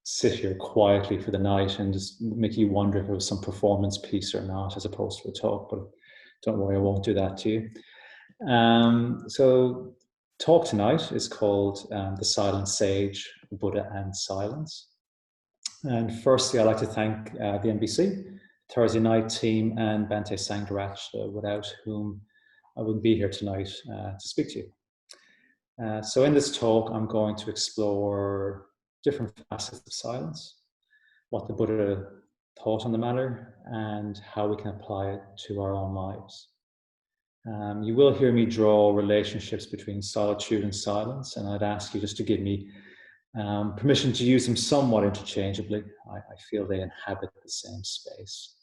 sit here quietly for the night and just make you wonder if it was some performance piece or not, as opposed to a talk. But don't worry, I won't do that to you. So talk tonight is called The Silent Sage, Buddha and Silence. And firstly, I'd like to thank the NBC, Thursday night team, and Bante Sangdarach, without whom I wouldn't be here tonight to speak to you. So in this talk, I'm going to explore different facets of silence, what the Buddha thought on the matter, and how we can apply it to our own lives. You will hear me draw relationships between solitude and silence, and I'd ask you just to give me permission to use them somewhat interchangeably. I feel they inhabit the same space.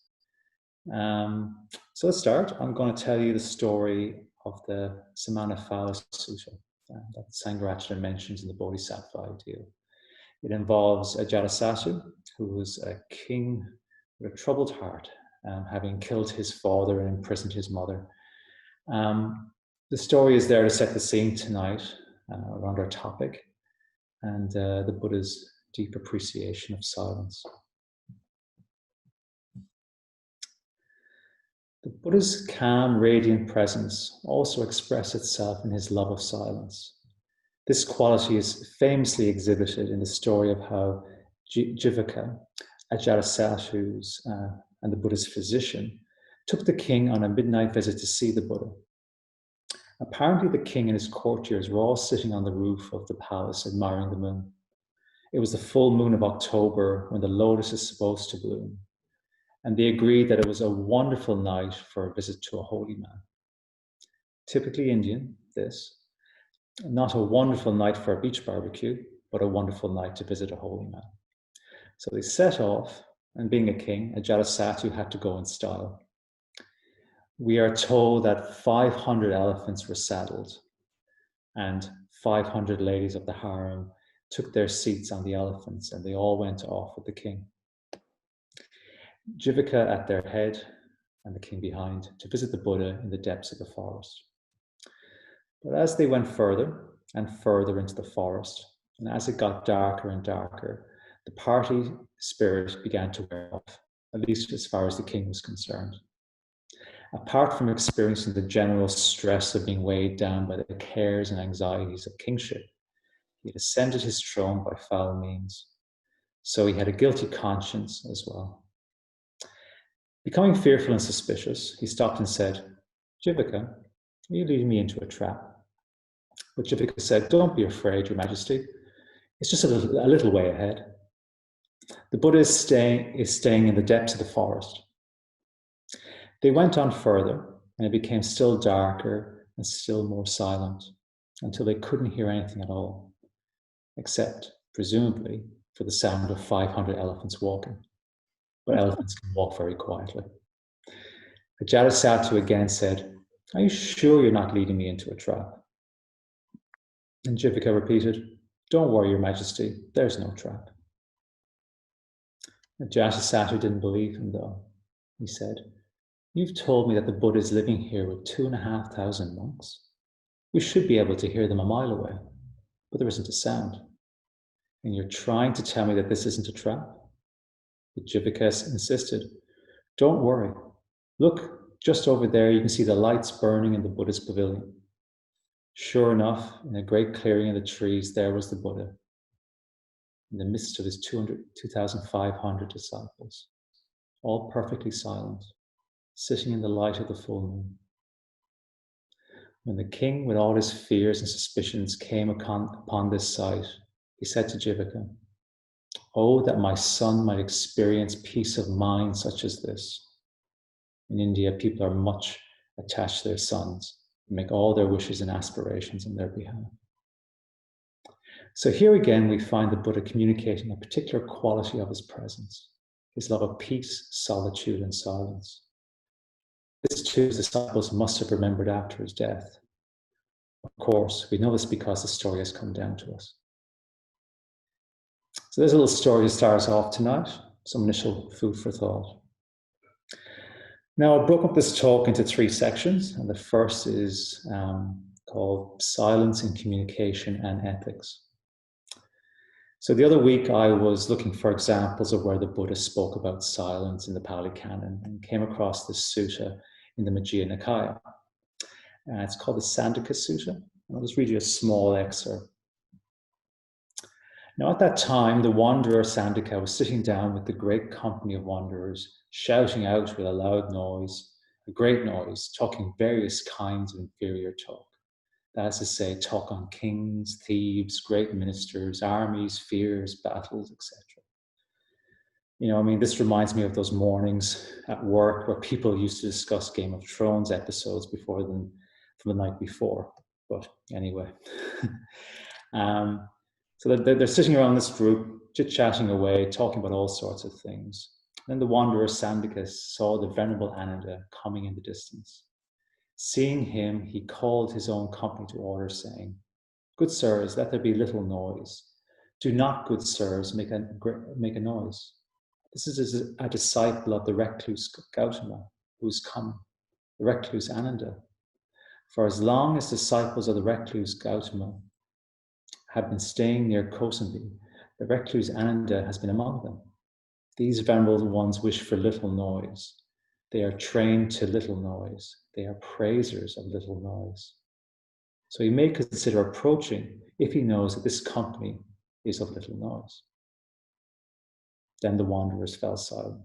So let's start. I'm going to tell you the story of the Samanaphala Sutta that Sangharakshana mentions in the Bodhisattva ideal. It involves Ajatasattu, who was a king with a troubled heart, having killed his father and imprisoned his mother. The story is there to set the scene tonight around our topic and the Buddha's deep appreciation of silence. The Buddha's calm, radiant presence also expressed itself in his love of silence. This quality is famously exhibited in the story of how Jivaka, Ajatasattu's and the Buddha's physician, took the king on a midnight visit to see the Buddha. Apparently, the king and his courtiers were all sitting on the roof of the palace admiring the moon. It was the full moon of October, when the lotus is supposed to bloom, and they agreed that it was a wonderful night for a visit to a holy man. Typically Indian, this. Not a wonderful night for a beach barbecue, but a wonderful night to visit a holy man. So they set off, and being a king, Ajatasattu had to go in style. We are told that 500 elephants were saddled, and 500 ladies of the harem took their seats on the elephants, and they all went off with the king. Jivaka at their head, and the king behind, to visit the Buddha in the depths of the forest. But as they went further and further into the forest, and as it got darker and darker, the party spirit began to wear off, at least as far as the king was concerned. Apart from experiencing the general stress of being weighed down by the cares and anxieties of kingship, he had ascended his throne by foul means. So he had a guilty conscience as well. Becoming fearful and suspicious, he stopped and said, "Jivaka, are you leading me into a trap?" But Jivaka said, "Don't be afraid, Your Majesty. It's just a little way ahead. The Buddha is staying in the depths of the forest." They went on further, and it became still darker and still more silent, until they couldn't hear anything at all, except, presumably, for the sound of 500 elephants walking. But elephants can walk very quietly. Ajatasattu again said, "Are you sure you're not leading me into a trap?" And Jivaka repeated, "Don't worry, Your Majesty, there's no trap." Ajatasattu didn't believe him, though. He said, "You've told me that the Buddha is living here with 2,500 monks. We should be able to hear them a mile away, but there isn't a sound. And you're trying to tell me that this isn't a trap?" But Jivaka insisted, "Don't worry. Look, just over there, you can see the lights burning in the Buddha's pavilion." Sure enough, in a great clearing in the trees, there was the Buddha, in the midst of his 2,500 disciples, all perfectly silent, sitting in the light of the full moon. When the king, with all his fears and suspicions, came upon this sight, he said to Jivaka, "Oh, that my son might experience peace of mind such as this." In India, people are much attached to their sons and make all their wishes and aspirations on their behalf. So here again, we find the Buddha communicating a particular quality of his presence, his love of peace, solitude, and silence. This too, his disciples must have remembered after his death. Of course, we know this because the story has come down to us. So there's a little story to start us off tonight, some initial food for thought. Now, I broke up this talk into 3 sections, and the first is called Silence in Communication and Ethics. So the other week I was looking for examples of where the Buddha spoke about silence in the Pali Canon and came across this sutta in the Majjhima Nikaya. It's called the Sandaka Sutta. I'll just read you a small excerpt. Now at that time, the wanderer Sandaka was sitting down with the great company of wanderers, shouting out with a loud noise, a great noise, talking various kinds of inferior talk. That is to say, talk on kings, thieves, great ministers, armies, fears, battles, etc. This reminds me of those mornings at work where people used to discuss Game of Thrones episodes before them from the night before. But anyway, so they're sitting around this group, chit-chatting away, talking about all sorts of things. Then the wanderer Sandaka saw the venerable Ananda coming in the distance. Seeing him, he called his own company to order, saying, "Good sirs, let there be little noise. Do not, good sirs, make a noise. This is a disciple of the recluse Gautama who's coming, the recluse Ananda. For as long as disciples of the recluse Gautama have been staying near Kosambi, the recluse Ananda has been among them. These venerable ones wish for little noise. They are trained to little noise. They are praisers of little noise. So he may consider approaching if he knows that this company is of little noise." Then the wanderers fell silent.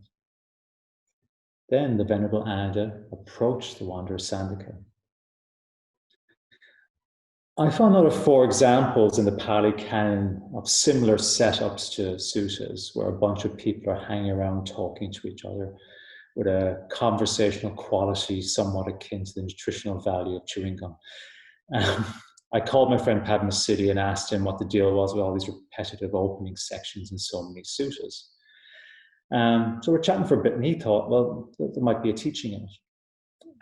Then the venerable Ananda approached the wanderer Sandaka. I found out of 4 examples in the Pali Canon of similar setups to suttas where a bunch of people are hanging around talking to each other with a conversational quality somewhat akin to the nutritional value of chewing gum. I called my friend Padmasidi and asked him what the deal was with all these repetitive opening sections in so many suttas. So we're chatting for a bit, and he thought, well, there might be a teaching in it.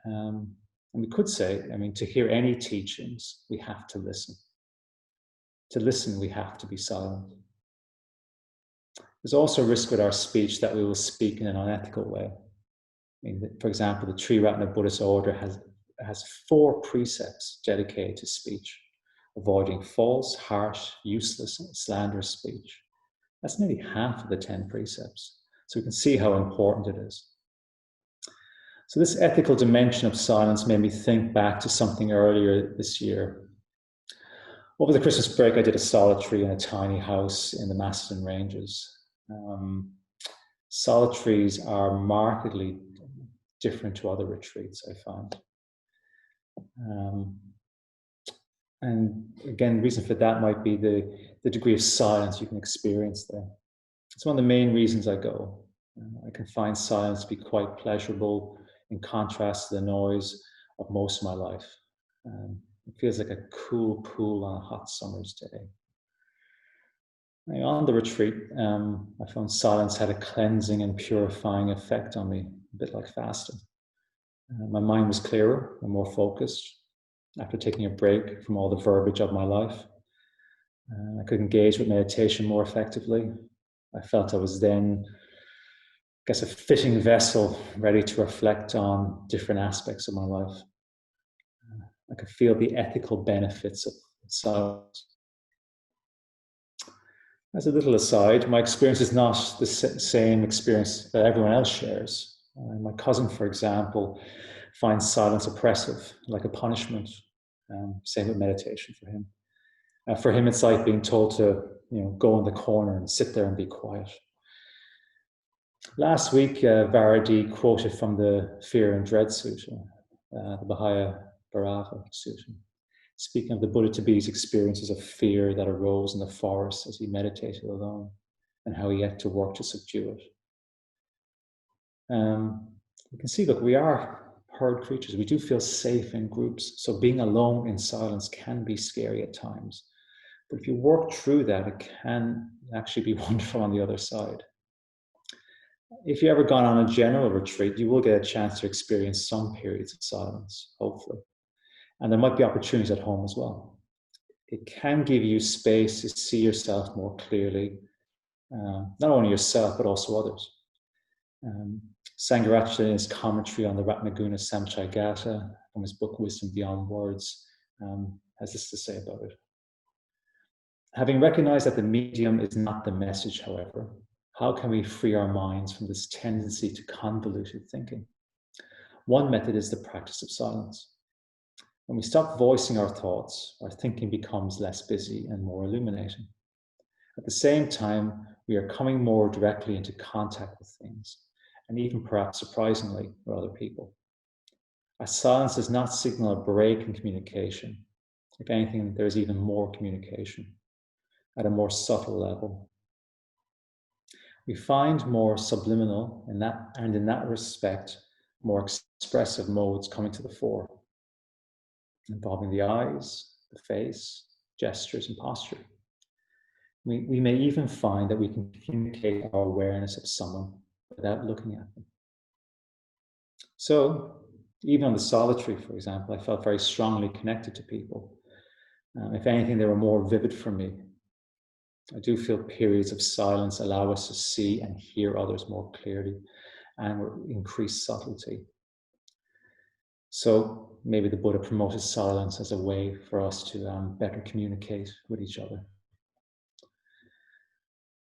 And we could say, to hear any teachings, we have to listen. To listen, we have to be silent. There's also a risk with our speech that we will speak in an unethical way. For example, the Triratna Buddhist order has 4 precepts dedicated to speech: avoiding false, harsh, useless, slanderous speech. That's nearly half of the 10 precepts. So we can see how important it is. So this ethical dimension of silence made me think back to something earlier this year. Over the Christmas break, I did a solitary in a tiny house in the Macedon Ranges. Solitaries are markedly different to other retreats, I found. And again, the reason for that might be the degree of silence you can experience there. It's one of the main reasons I go. I can find silence to be quite pleasurable in contrast to the noise of most of my life. It feels like a cool pool on a hot summer's day. On the retreat, I found silence had a cleansing and purifying effect on me, a bit like fasting. My mind was clearer and more focused after taking a break from all the verbiage of my life. I could engage with meditation more effectively. I felt I was then, a fitting vessel ready to reflect on different aspects of my life. I could feel the ethical benefits of silence. As a little aside, my experience is not the same experience that everyone else shares. My cousin, for example, finds silence oppressive, like a punishment. Same with meditation for him. For him, it's like being told to, go in the corner and sit there and be quiet. Last week, Varadi quoted from the Fear and Dread Sutta, the Bahaya Bharava Sutta, speaking of the Buddha Tibet's experiences of fear that arose in the forest as he meditated alone, and how he had to work to subdue it. We can see, look, we are herd creatures. We do feel safe in groups, so being alone in silence can be scary at times. But if you work through that, it can actually be wonderful on the other side. If you've ever gone on a general retreat, you will get a chance to experience some periods of silence, hopefully. And there might be opportunities at home as well. It can give you space to see yourself more clearly, not only yourself, but also others. Sangharakshita, in his commentary on the Ratnaguna Samchayagata from his book Wisdom Beyond Words, has this to say about it. Having recognized that the medium is not the message, however, how can we free our minds from this tendency to convoluted thinking? One method is the practice of silence. When we stop voicing our thoughts, our thinking becomes less busy and more illuminating. At the same time, we are coming more directly into contact with things, and even perhaps surprisingly with other people. Our silence does not signal a break in communication. If anything, there is even more communication at a more subtle level. We find more subliminal in that respect, more expressive modes coming to the fore, involving the eyes, the face, gestures, and posture. We may even find that we can communicate our awareness of someone without looking at them. So, even on the solitary, for example, I felt very strongly connected to people. If anything, they were more vivid for me. I do feel periods of silence allow us to see and hear others more clearly and with increased subtlety. So maybe the Buddha promoted silence as a way for us to better communicate with each other.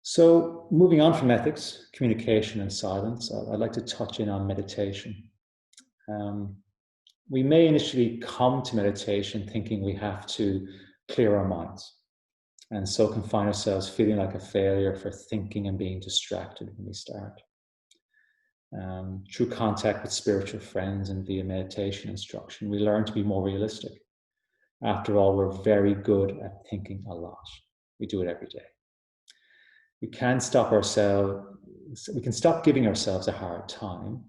So moving on from ethics, communication and silence, I'd like to touch in on meditation. We may initially come to meditation thinking we have to clear our minds, and so can find ourselves feeling like a failure for thinking and being distracted when we start. Through contact with spiritual friends and via meditation instruction, we learn to be more realistic. After all, we're very good at thinking a lot. We do it every day. We can stop giving ourselves a hard time,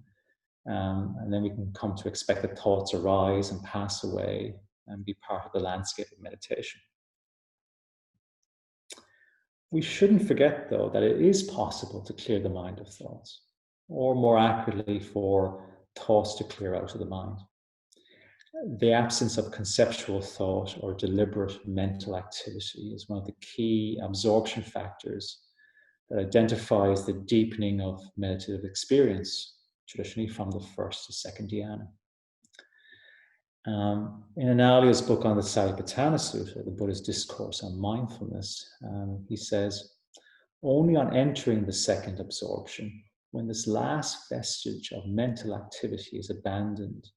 and then we can come to expect that thoughts arise and pass away and be part of the landscape of meditation. We shouldn't forget, though, that it is possible to clear the mind of thoughts, or more accurately, for thoughts to clear out of the mind. The absence of conceptual thought or deliberate mental activity is one of the key absorption factors that identifies the deepening of meditative experience, traditionally from the first to second dhyana. In Analaya's book on the Satipatthana Sutta, the Buddha's discourse on mindfulness, he says, only on entering the second absorption, when this last vestige of mental activity is abandoned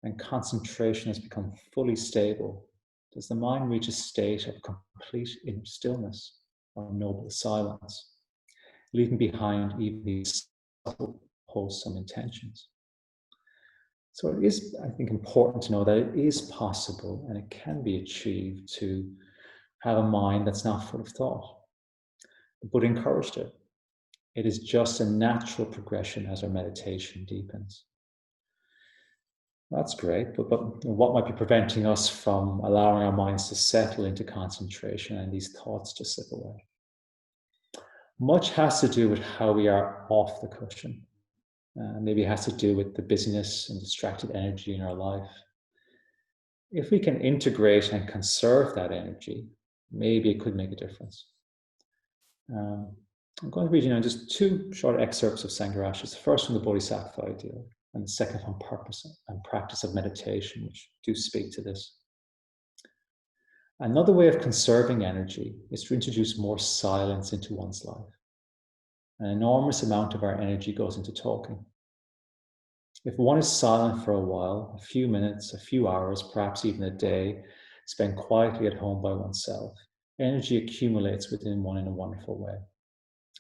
and concentration has become fully stable, does the mind reach a state of complete inner stillness or noble silence, leaving behind even these subtle, wholesome intentions. So it is, I think, important to know that it is possible and it can be achieved to have a mind that's not full of thought. The Buddha encouraged it. It is just a natural progression as our meditation deepens. That's great, but what might be preventing us from allowing our minds to settle into concentration and these thoughts to slip away? Much has to do with how we are off the cushion. Maybe it has to do with the busyness and distracted energy in our life. If we can integrate and conserve that energy, maybe it could make a difference. I'm going to read just two short excerpts of Sangharakshas. The first from the Bodhisattva ideal, and the second from Purpose and Practice of Meditation, which do speak to this. Another way of conserving energy is to introduce more silence into one's life. An enormous amount of our energy goes into talking. If one is silent for a while, a few minutes, a few hours, perhaps even a day, spent quietly at home by oneself, energy accumulates within one in a wonderful way.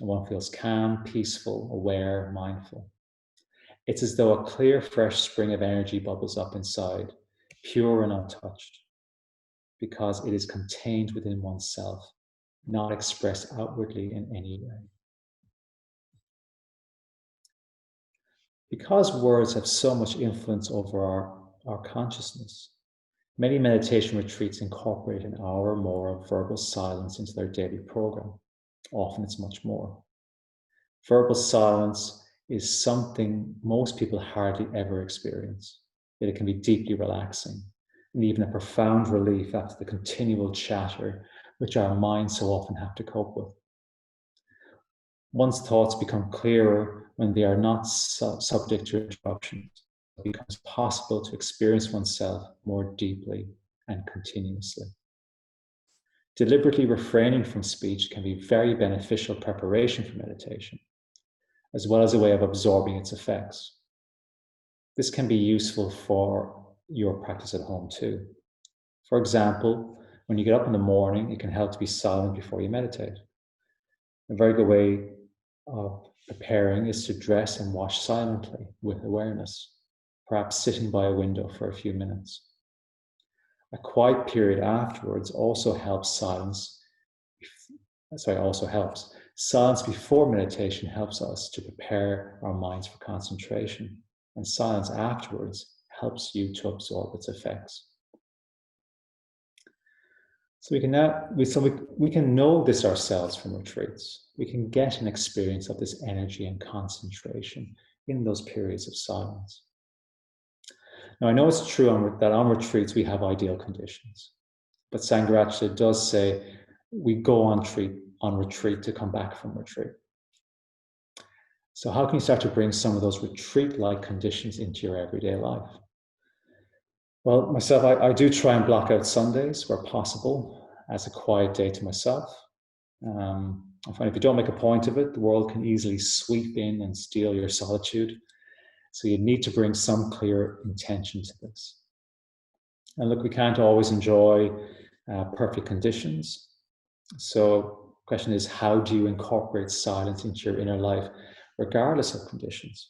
And one feels calm, peaceful, aware, mindful. It's as though a clear, fresh spring of energy bubbles up inside, pure and untouched, because it is contained within oneself, not expressed outwardly in any way. Because words have so much influence over our consciousness, many meditation retreats incorporate an hour or more of verbal silence into their daily program. Often it's much more. Verbal silence is something most people hardly ever experience, yet it can be deeply relaxing and even a profound relief after the continual chatter which our minds so often have to cope with. One's thoughts become clearer when they are not subject to interruptions. It becomes possible to experience oneself more deeply and continuously. Deliberately refraining from speech can be very beneficial preparation for meditation, as well as a way of absorbing its effects. This can be useful for your practice at home too. For example, when you get up in the morning, it can help to be silent before you meditate. A very good way of preparing is to dress and wash silently with awareness, perhaps sitting by a window for a few minutes. A quiet period afterwards also helps. Silence before meditation helps us to prepare our minds for concentration, and silence afterwards helps you to absorb its effects. So we can know this ourselves from retreats. We can get an experience of this energy and concentration in those periods of silence. Now, I know it's true that on retreats we have ideal conditions, but Sangharakshita does say we go on retreat to come back from retreat. So how can you start to bring some of those retreat-like conditions into your everyday life? Well, myself, I do try and block out Sundays where possible as a quiet day to myself. I find if you don't make a point of it, the world can easily sweep in and steal your solitude. So you need to bring some clear intention to this. And look, we can't always enjoy perfect conditions. So the question is, how do you incorporate silence into your inner life, regardless of conditions?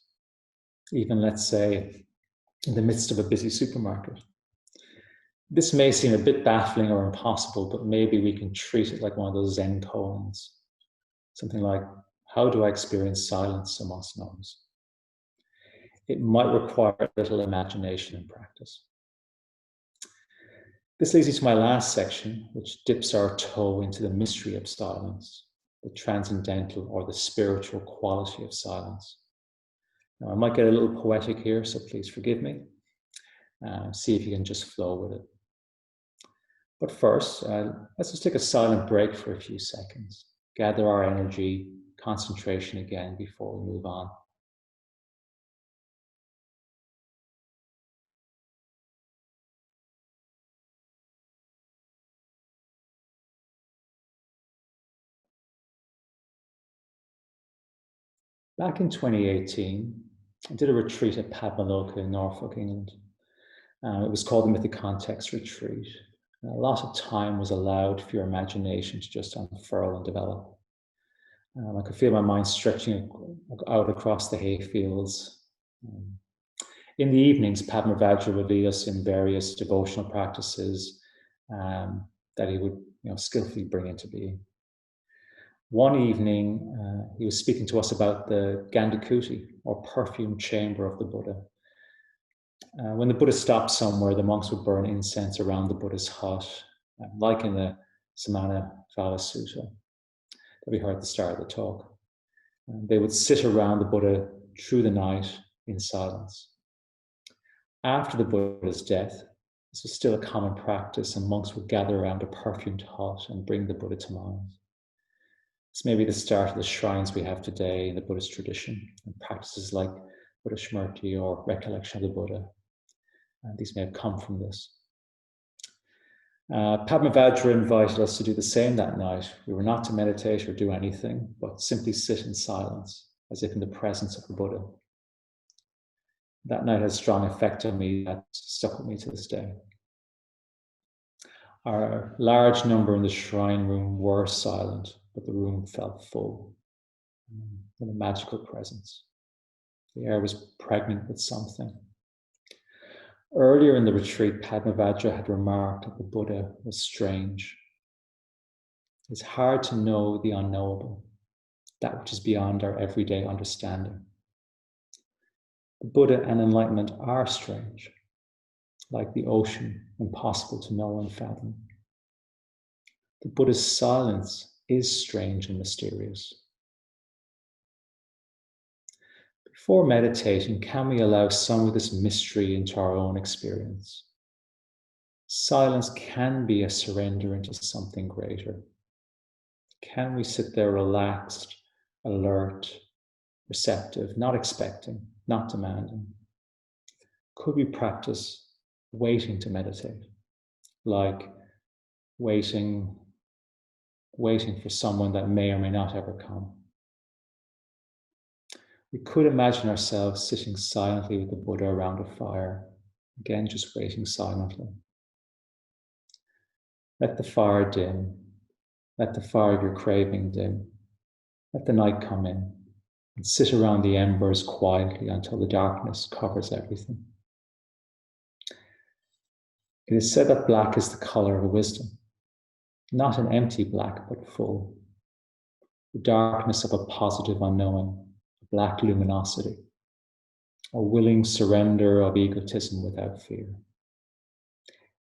Even, let's say, in the midst of a busy supermarket. This may seem a bit baffling or impossible, but maybe we can treat it like one of those Zen koans. Something like, how do I experience silence amongst noise? It might require a little imagination and practice. This leads me to my last section, which dips our toe into the mystery of silence, the transcendental or the spiritual quality of silence. Now, I might get a little poetic here, so please forgive me. See if you can just flow with it. But first, let's just take a silent break for a few seconds, gather our energy, concentration again before we move on. Back in 2018, I did a retreat at Padmaloka in Norfolk, England. It was called the Mythic Context Retreat. And a lot of time was allowed for your imagination to just unfurl and develop. I could feel my mind stretching out across the hayfields. In the evenings, Padma Vajra would lead us in various devotional practices that he would skillfully bring into being. One evening, he was speaking to us about the Gandhakuti, or perfume chamber of the Buddha. When the Buddha stopped somewhere, the monks would burn incense around the Buddha's hut, like in the Samana Vala Sutta that we heard at the start of the talk. They would sit around the Buddha through the night in silence. After the Buddha's death, this was still a common practice, and monks would gather around a perfumed hut and bring the Buddha to mind. This may be the start of the shrines we have today in the Buddhist tradition, and practices like Buddha Smriti or recollection of the Buddha. And these may have come from this. Padma Vajra invited us to do the same that night. We were not to meditate or do anything, but simply sit in silence, as if in the presence of the Buddha. That night had a strong effect on me that stuck with me to this day. Our large number in the shrine room were silent, but the room felt full with a magical presence. The air was pregnant with something. Earlier in the retreat, Padma Vajra had remarked that the Buddha was strange. It's hard to know the unknowable, that which is beyond our everyday understanding. The Buddha and enlightenment are strange, like the ocean, impossible to know and fathom. The Buddha's silence is strange and mysterious. Before meditating, can we allow some of this mystery into our own experience? Silence can be a surrender into something greater. Can we sit there relaxed, alert, receptive, not expecting, not demanding? Could we practice waiting to meditate, like waiting waiting for someone that may or may not ever come. We could imagine ourselves sitting silently with the Buddha around a fire, again, just waiting silently. Let the fire dim. Let the fire of your craving dim. Let the night come in and sit around the embers quietly until the darkness covers everything. It is said that black is the color of wisdom, not an empty black, but full. The darkness of a positive unknowing, a black luminosity, a willing surrender of egotism without fear.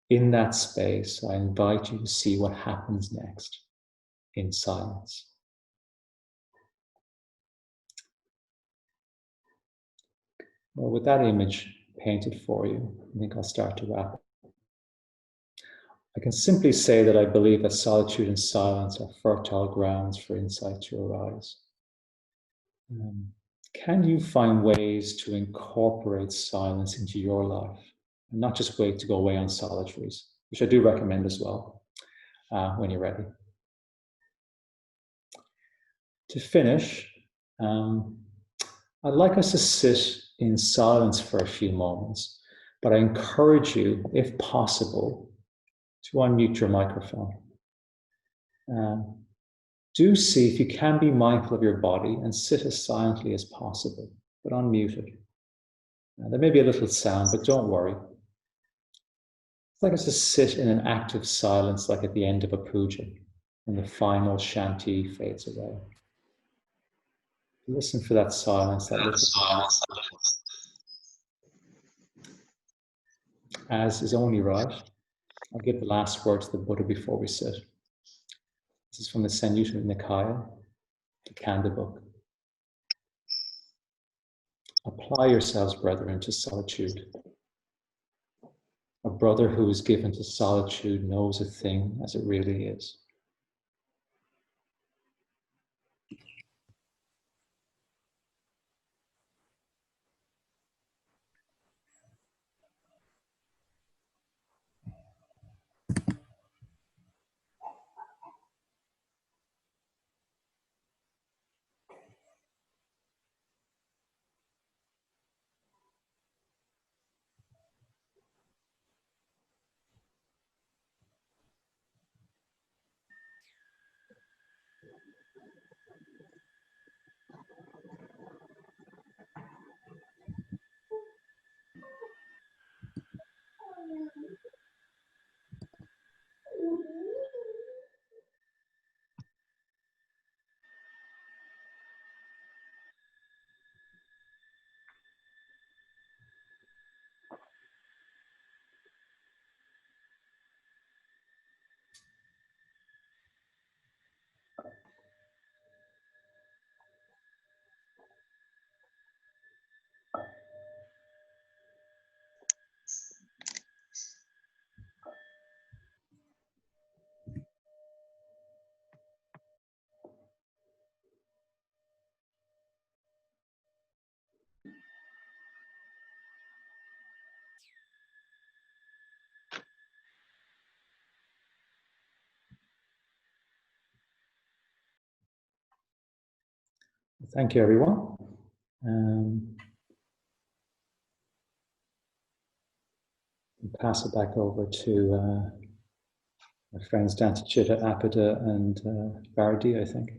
In that space, I invite you to see what happens next in silence. Well, with that image painted for you, I think I'll start to wrap up. I can simply say that I believe that solitude and silence are fertile grounds for insight to arise. Can you find ways to incorporate silence into your life and not just wait to go away on solitaries, which I do recommend as well when you're ready? To finish, I'd like us to sit in silence for a few moments, but I encourage you, if possible, to unmute your microphone. Do see if you can be mindful of your body and sit as silently as possible, but unmuted. There may be a little sound, but don't worry. It's like us to sit in an active silence, like at the end of a puja, when the final shanti fades away. Listen for that silence, that little silence. As is only right, I'll give the last word to the Buddha before we sit. This is from the Samyutta Nikaya, the Kanda book. Apply yourselves, brethren, to solitude. A brother who is given to solitude knows a thing as it really is. Thank you, everyone. Pass it back over to my friends Dantichitta, Apida, and Varadi, I think.